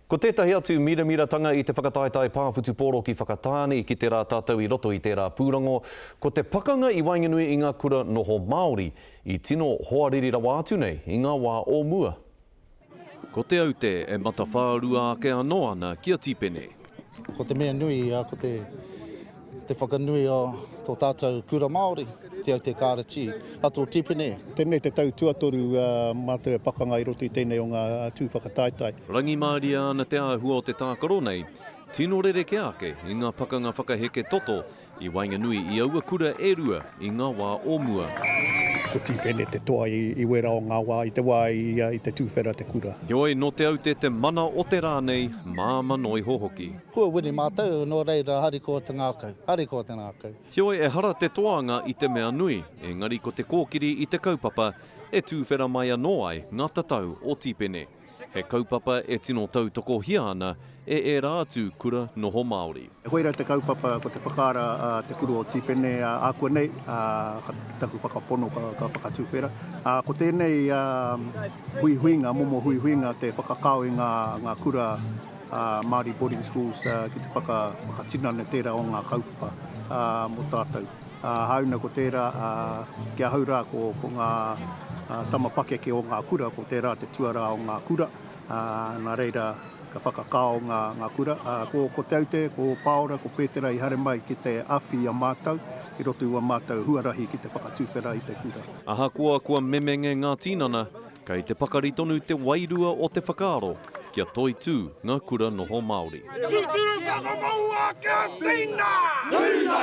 Ko tētahi atu miramiratanga I te whakataetai pāwhutu pōro ki whakatāne ki te rā tātou I roto I te rā pūrango, ko te pakanga I Wainganui I ngā kura noho Māori I tino hoariri rawa atu nei I ngā wā o mua. Ko te aute e matawhārua ake anō ana kia tipene. Ko te mea nui, ko te whakanui o tō tātou kura Māori, te aute kārati, ato tipene. Tēnei te tau tuatoru mātou e pakanga I roto I tēnei o ngā tūwhakataetai. Rangi māria ana te āhua o te tākaro nei, tino rereke ake I ngā pakanga whakaheke toto I Wainganui I aua kura e rua I ngā wā o mua. Ko tipene te toa I wera o ngā wā, I te wā I te tūwhera te kura. Heoi no te aute te mana o te rā nei, māma noi hohoki. Kua wini mātou, no reira hariko te ngākau, hariko te ngākau. Heoi e hara te toanga I te mea nui, engari ko te kōkiri I te kaupapa, e tūwhera mai anō ai ngā tatau o tipene. He kaupapa e tino tautoko hia ana, e rā atu kura noho Māori. Hoira te kaupapa ko te whakaara te kura o tipene a kua nei, ka taku whakapono ka whakatūwhera. Ko tēnei huihuinga, momo huihuinga te whakakao I ngā kura Māori boarding schools ki te whakatinane tērā o ngā kaupapa mo tātou. Hauna ko tērā kia haura ko ngā tamapakeke o ngā kura, ko tērā te tuara o ngā kura, nā reira ka whakakao ngā kura. Ko te aute, ko Paora, ko Pētera I hare mai ki te awhi a mātou, I roto ua mātou huarahi ki te whakatūwhera I te kura. Ahakoa kua memenge ngā tinana, kei te pakari tonu te wairua o te whakaaro, kia toi tū ngā kura noho Māori. Tuturu whakamaua kia tina! Tina!